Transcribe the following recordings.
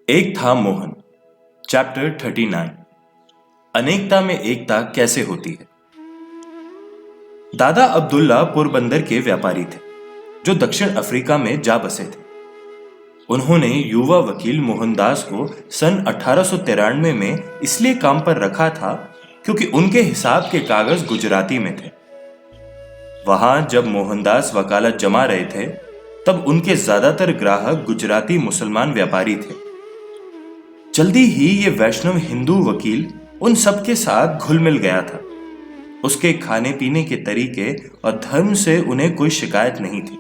एक था मोहन। चैप्टर 39। अनेकता में एकता कैसे होती है। दादा अब्दुल्ला पोरबंदर के व्यापारी थे जो दक्षिण अफ्रीका में जा बसे थे। उन्होंने युवा वकील मोहनदास को सन 1893 में इसलिए काम पर रखा था क्योंकि उनके हिसाब के कागज गुजराती में थे। वहां जब मोहनदास वकालत जमा रहे थे तब उनके ज्यादातर ग्राहक गुजराती मुसलमान व्यापारी थे। जल्दी ही ये वैष्णव हिंदू वकील उन सब के साथ घुल मिल गया था। उसके खाने पीने के तरीके और धर्म से उन्हें कोई शिकायत नहीं थी।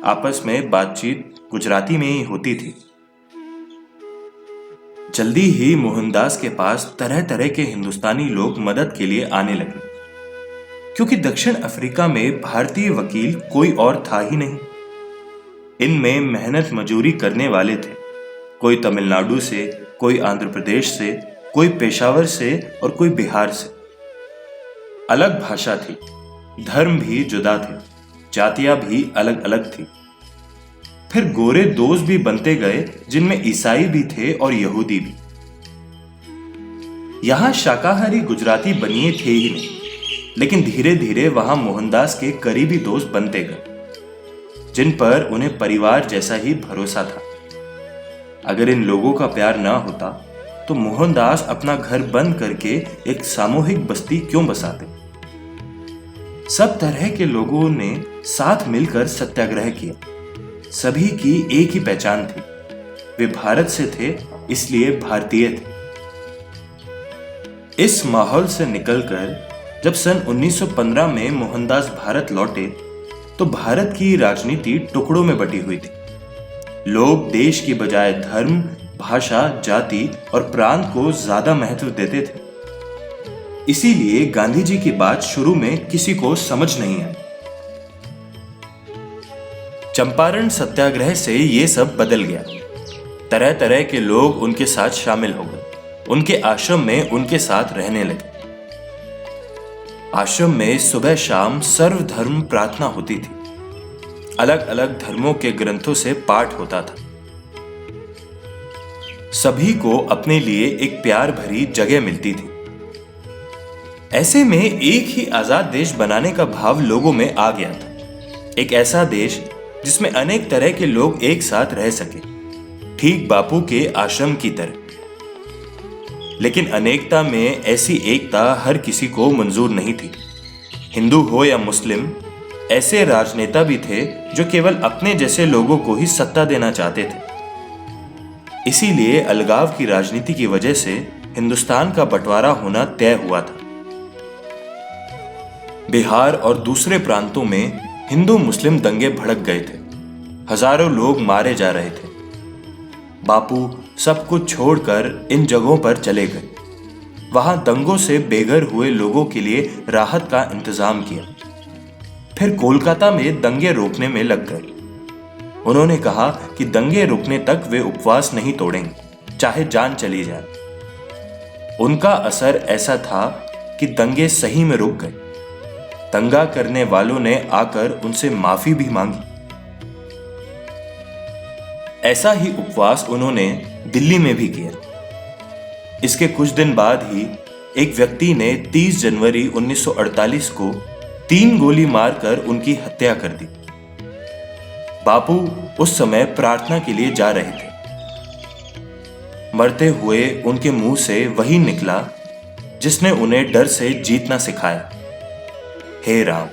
आपस में बातचीत गुजराती में ही होती थी। जल्दी ही मोहनदास के पास तरह तरह के हिंदुस्तानी लोग मदद के लिए आने लगे क्योंकि दक्षिण अफ्रीका में भारतीय वकील कोई और था ही नहीं। इनमें मेहनत मजूरी करने वाले थे, कोई तमिलनाडु से, कोई आंध्र प्रदेश से, कोई पेशावर से और कोई बिहार से। अलग भाषा थी, धर्म भी जुदा थे, जातियां भी अलग अलग थी। फिर गोरे दोस्त भी बनते गए जिनमें ईसाई भी थे और यहूदी भी। यहां शाकाहारी गुजराती बनिए थे ही नहीं, लेकिन धीरे धीरे वहां मोहनदास के करीबी दोस्त बनते गए जिन पर उन्हें परिवार जैसा ही भरोसा था। अगर इन लोगों का प्यार ना होता तो मोहनदास अपना घर बंद करके एक सामूहिक बस्ती क्यों बसाते। सब तरह के लोगों ने साथ मिलकर सत्याग्रह किया। सभी की एक ही पहचान थी, वे भारत से थे इसलिए भारतीय थे। इस माहौल से निकलकर जब सन 1915 में मोहनदास भारत लौटे तो भारत की राजनीति टुकड़ों में बटी हुई थी। लोग देश की बजाय धर्म, भाषा, जाति और प्रांत को ज्यादा महत्व देते थे। इसीलिए गांधी जी की बात शुरू में किसी को समझ नहीं आई। चंपारण सत्याग्रह से यह सब बदल गया। तरह तरह के लोग उनके साथ शामिल हो गए, उनके आश्रम में उनके साथ रहने लगे। आश्रम में सुबह शाम सर्वधर्म प्रार्थना होती थी। अलग अलग धर्मों के ग्रंथों से पाठ होता था। सभी को अपने लिए एक प्यार भरी जगह मिलती थी। ऐसे में एक ही आजाद देश बनाने का भाव लोगों में आ गया था। एक ऐसा देश जिसमें अनेक तरह के लोग एक साथ रह सके, ठीक बापू के आश्रम की तरह। लेकिन अनेकता में ऐसी एकता हर किसी को मंजूर नहीं थी। हिंदू हो या मुस्लिम, ऐसे राजनेता भी थे जो केवल अपने जैसे लोगों को ही सत्ता देना चाहते थे। इसीलिए अलगाव की राजनीति की वजह से हिंदुस्तान का बंटवारा होना तय हुआ था। बिहार और दूसरे प्रांतों में हिंदू मुस्लिम दंगे भड़क गए थे। हजारों लोग मारे जा रहे थे। बापू सब कुछ छोड़कर इन जगहों पर चले गए। वहां दंगों से बेघर हुए लोगों के लिए राहत का इंतजाम किया। फिर कोलकाता में दंगे रोकने में लग गए। उन्होंने कहा कि दंगे रुकने तक वे उपवास नहीं तोड़ेंगे, चाहे जान चली जाए। उनका असर ऐसा था कि दंगे सही में रुक गए। दंगा करने वालों ने आकर उनसे माफी भी मांगी। ऐसा ही उपवास उन्होंने दिल्ली में भी किया। इसके कुछ दिन बाद ही एक व्यक्ति ने 30 जनवरी 1948 को 3 गोली मारकर उनकी हत्या कर दी। बापू उस समय प्रार्थना के लिए जा रहे थे। मरते हुए उनके मुंह से वही निकला जिसने उन्हें डर से जीतना सिखाया, हे राम।